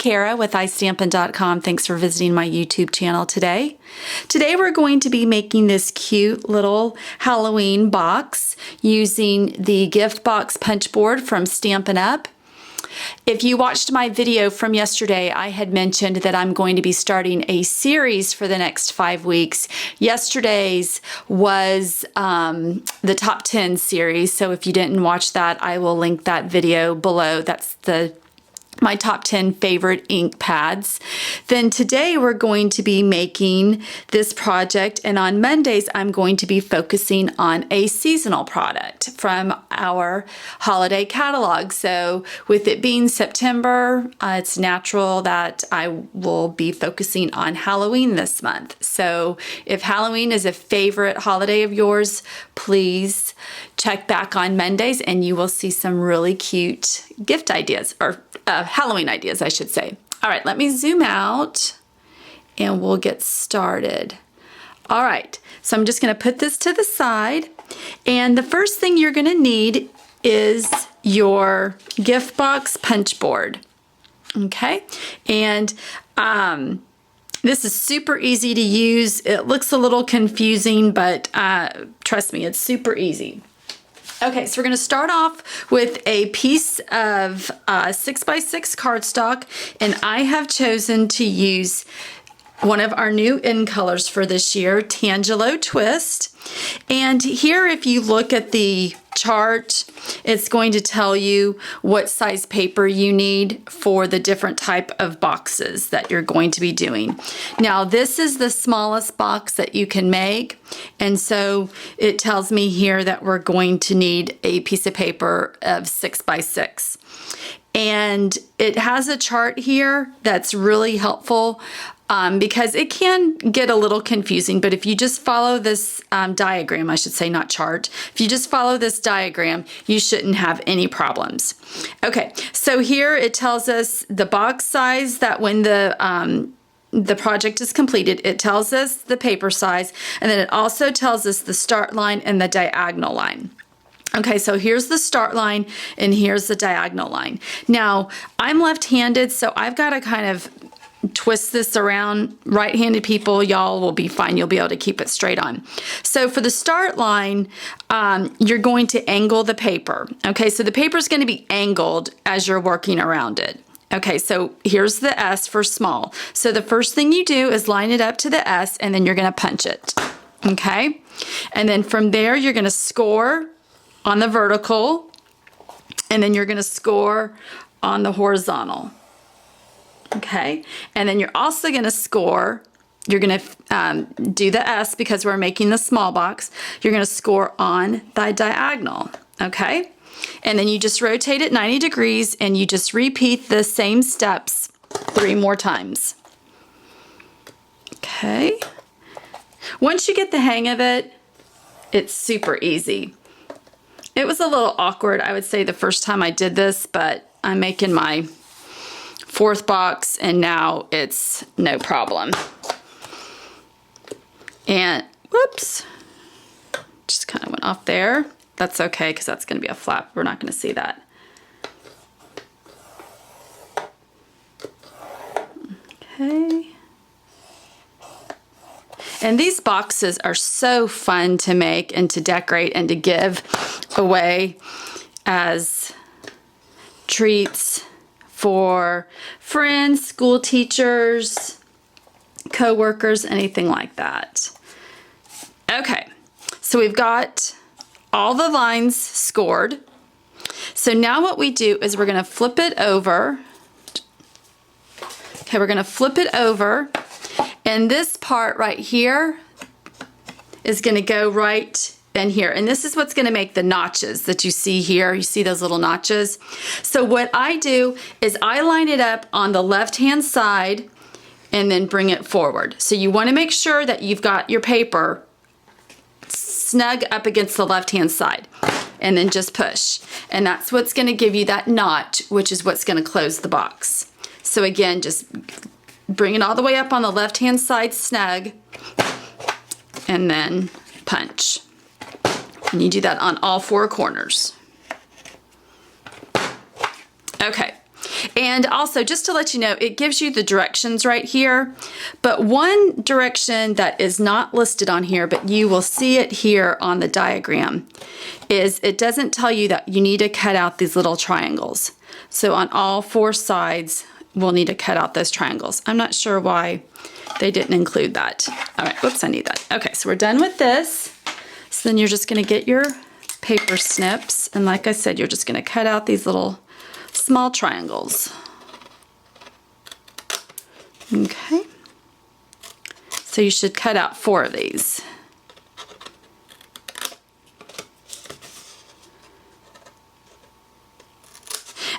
Kara with iStampin.com. Thanks for visiting my YouTube channel today. Today we're going to be making this cute little Halloween box using the gift box punch board from Stampin' Up! If you watched my video from yesterday, I had mentioned that I'm going to be starting a series for the next 5 weeks. Yesterday's was the top 10 series, so if you didn't watch that, I will link that video below. That's my top 10 favorite ink pads. Then today we're going to be making this project, and on Mondays I'm going to be focusing on a seasonal product from our holiday catalog. So with it being September, it's natural that I will be focusing on Halloween this month. So if Halloween is a favorite holiday of yours, please check back on Mondays and you will see some really cute gift ideas, or Halloween ideas, I should say. All right, let me zoom out and we'll get started. All right, so I'm just going to put this to the side, and the first thing you're going to need is your gift box punch board. Okay, and this is super easy to use. It looks a little confusing, but trust me, it's super easy. Okay, so we're going to start off with a piece of 6x6 cardstock, and I have chosen to use one of our new in colors for this year, Tangelo Twist. And here, if you look at the chart, it's going to tell you what size paper you need for the different type of boxes that you're going to be doing. Now, this is the smallest box that you can make, and so it tells me here that we're going to need a piece of paper of 6x6. And it has a chart here that's really helpful because it can get a little confusing, but if you just follow this diagram, I should say, not chart, if you just follow this diagram, you shouldn't have any problems. Okay, so here it tells us the box size, that when the project is completed, it tells us the paper size, and then it also tells us the start line and the diagonal line. Okay, so here's the start line and here's the diagonal line. Now, I'm left-handed, so I've got to kind of twist this around. Right-handed people, y'all will be fine. You'll be able to keep it straight on. So for the start line, you're going to angle the paper. Okay, so the paper is going to be angled as you're working around it. Okay, so here's the S for small. So the first thing you do is line it up to the S, and then you're going to punch it. Okay, and then from there, you're going to score on the vertical, and then you're going to score on the horizontal. Okay, and then you're also going to score, you're going to do the S because we're making the small box. You're going to score on the diagonal. Okay, and then you just rotate it 90 degrees and you just repeat the same steps 3 more times. Okay, once you get the hang of it, it's super easy. It was a little awkward, I would say, the first time I did this, but I'm making my 4th box and now it's no problem. And whoops, just kind of went off there. That's okay, because that's going to be a flap. We're not going to see that. Okay. And these boxes are so fun to make and to decorate and to give away as treats for friends, school teachers, co-workers, anything like that. Okay, so we've got all the lines scored. So now what we do is we're going to flip it over. Okay, we're going to flip it over, and this part right here is going to go right in here. And this is what's going to make the notches that you see here. You see those little notches? So what I do is I line it up on the left-hand side and then bring it forward. So you want to make sure that you've got your paper snug up against the left-hand side, and then just push. And that's what's going to give you that notch, which is what's going to close the box. So again, just bring it all the way up on the left-hand side snug, and then punch. And you do that on all 4 corners. Okay, And also, just to let you know, it gives you the directions right here, but one direction that is not listed on here, but you will see it here on the diagram, is it doesn't tell you that you need to cut out these little triangles. So on all 4 sides, we'll need to cut out those triangles. I'm not sure why they didn't include that. All right, whoops, I need that. Okay, so we're done with this. So then you're just gonna get your paper snips, and like I said, you're just gonna cut out these little small triangles. Okay, so you should cut out 4 of these.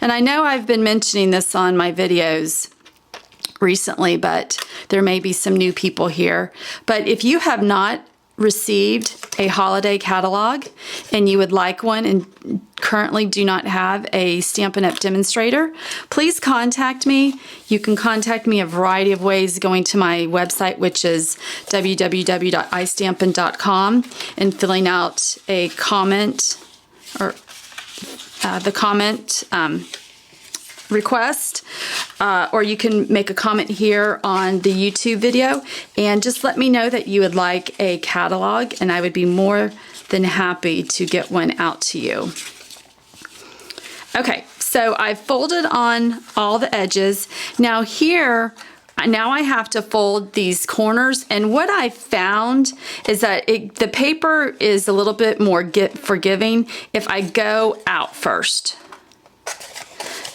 And I know I've been mentioning this on my videos recently, but there may be some new people here. But if you have not received a holiday catalog and you would like one and currently do not have a Stampin' Up! Demonstrator, please contact me. You can contact me a variety of ways, going to my website, which is www.istampin.com, and filling out a comment or the comment request, or you can make a comment here on the YouTube video and just let me know that you would like a catalog, and I would be more than happy to get one out to you. Okay, so I've folded on all the edges. Now here, now I have to fold these corners, and what I found is that the paper is a little bit more forgiving if I go out first.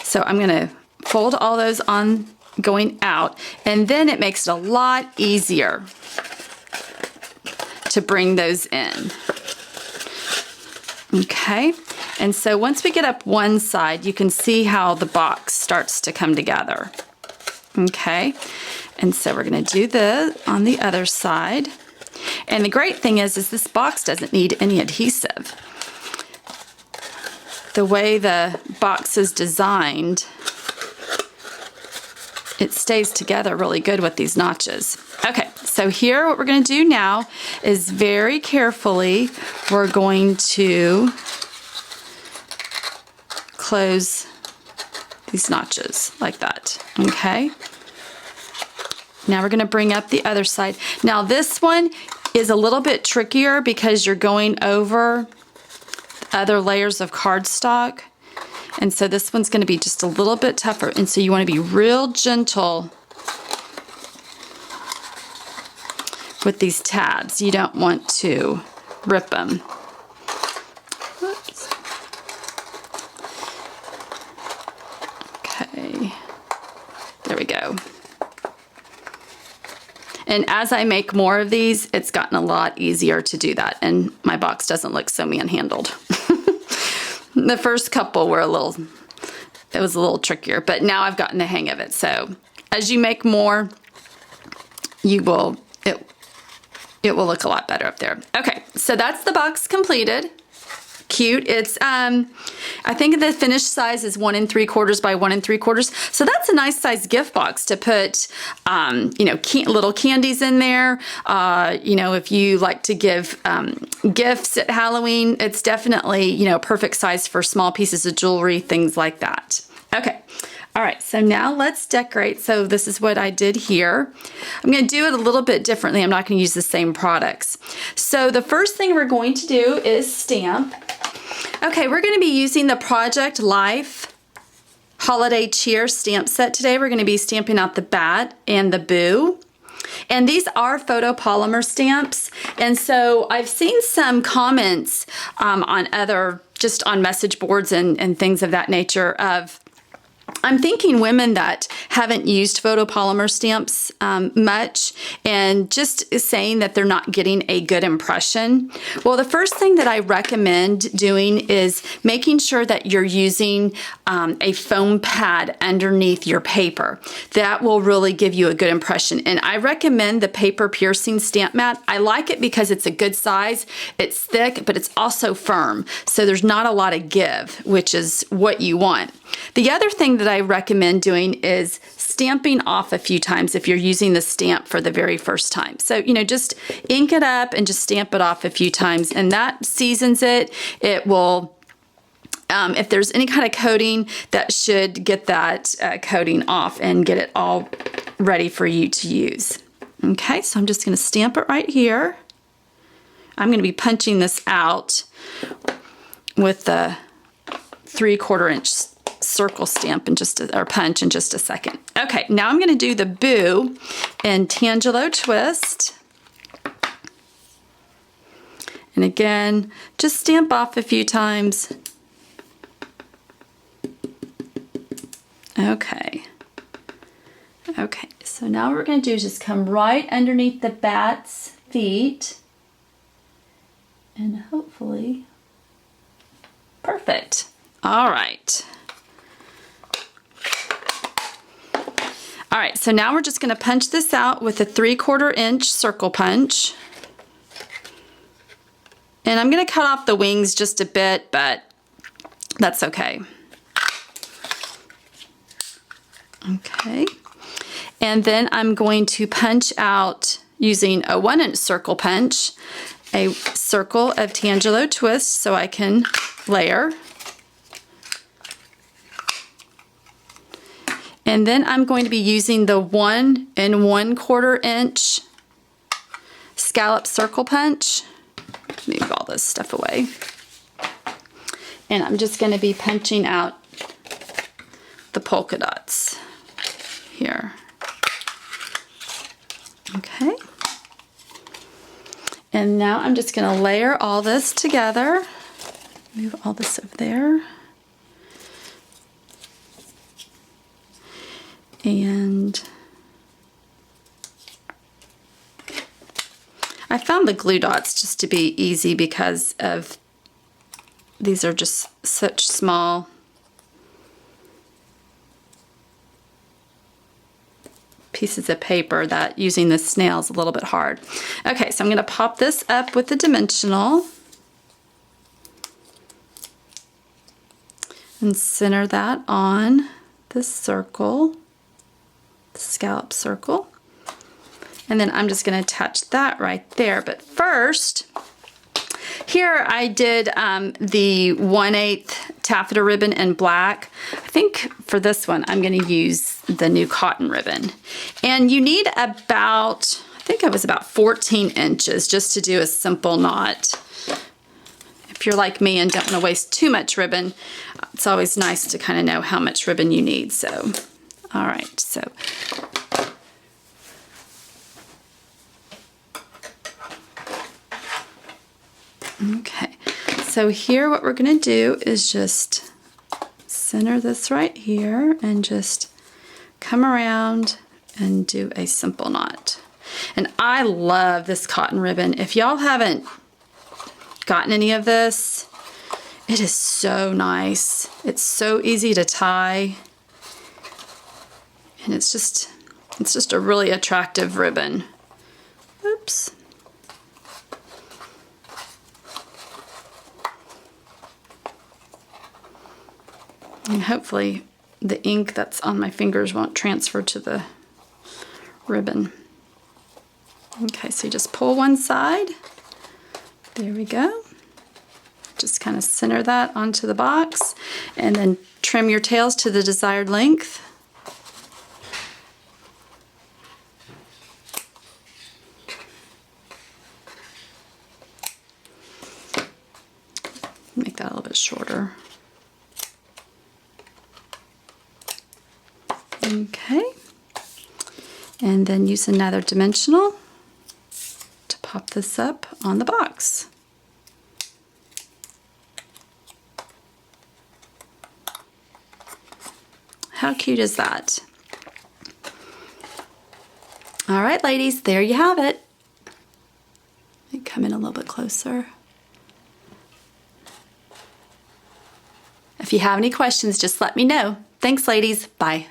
So I'm gonna fold all those on going out, and then it makes it a lot easier to bring those in. Okay, and so once we get up one side, you can see how the box starts to come together. Okay, and so we're gonna do this on the other side. And the great thing is this box doesn't need any adhesive. The way the box is designed, it stays together really good with these notches. Okay, so here what we're gonna do now is very carefully, we're going to close these notches like that, okay? Now we're gonna bring up the other side. Now this one is a little bit trickier because you're going over other layers of cardstock, and so this one's going to be just a little bit tougher, and so you want to be real gentle with these tabs. You don't want to rip them. Oops. Okay, there we go. And as I make more of these, it's gotten a lot easier to do that, and my box doesn't look so manhandled. The first couple were it was a little trickier, but now I've gotten the hang of it. So as you make more, it will look a lot better up there. Okay, so that's the box completed. Cute. It's I think the finished size is 1 3/4 by 1 3/4. So that's a nice size gift box to put you know, little candies in there. You know, if you like to give gifts at Halloween, it's definitely, you know, perfect size for small pieces of jewelry, things like that. Okay. All right, so now let's decorate. So this is what I did here. I'm gonna do it a little bit differently. I'm not gonna use the same products. So the first thing we're going to do is stamp. Okay, we're gonna be using the Project Life Holiday Cheer stamp set today. We're gonna be stamping out the bat and the boo. And these are photopolymer stamps. And so I've seen some comments on just on message boards and things of that nature of, I'm thinking women that haven't used photopolymer stamps much, and just saying that they're not getting a good impression. Well, the first thing that I recommend doing is making sure that you're using a foam pad underneath your paper. That will really give you a good impression. And I recommend the Paper Piercing Stamp Mat. I like it because it's a good size, it's thick, but it's also firm. So there's not a lot of give, which is what you want. The other thing that I recommend doing is stamping off a few times if you're using the stamp for the very first time. So, you know, just ink it up and just stamp it off a few times, and that seasons it. It will if there's any kind of coating, that should get that coating off and get it all ready for you to use. Okay, so I'm just going to stamp it right here. I'm going to be punching this out with the 3/4 inch circle stamp or punch in just a second. Okay, now I'm going to do the Boo in Tangelo Twist. And again, just stamp off a few times. Okay. Okay, so now what we're going to do is just come right underneath the bat's feet. And hopefully, perfect. All right. All right, so now we're just going to punch this out with a 3/4 inch circle punch. And I'm going to cut off the wings just a bit, but that's okay. Okay. And then I'm going to punch out using a 1 inch circle punch, a circle of Tangelo Twist so I can layer. And then I'm going to be using the 1 1/4 inch scallop circle punch. Move all this stuff away. And I'm just going to be punching out the polka dots here. Okay. And now I'm just going to layer all this together. Move all this over there. And I found the glue dots just to be easy because of these are just such small pieces of paper that using the snail is a little bit hard. Okay, so I'm going to pop this up with the dimensional and center that on the circle, the scallop circle. And then I'm just going to attach that right there. But first, here I did the 1/8 taffeta ribbon in black. I think for this one, I'm going to use the new cotton ribbon. And you need about, I think it was about 14 inches just to do a simple knot. If you're like me and don't want to waste too much ribbon, it's always nice to kind of know how much ribbon you need. So, all right, so. Okay, so here what we're going to do is just center this right here and just come around and do a simple knot. And I love this cotton ribbon. If y'all haven't gotten any of this, it is so nice. It's so easy to tie. And it's just a really attractive ribbon. Oops. And hopefully the ink that's on my fingers won't transfer to the ribbon. Okay, so you just pull one side. There we go. Just kind of center that onto the box and then trim your tails to the desired length. Make that a little bit shorter. Okay, and then use another dimensional to pop this up on the box. How cute is that? All right, ladies, there you have it. Let me come in a little bit closer. If you have any questions, just let me know. Thanks, ladies. Bye.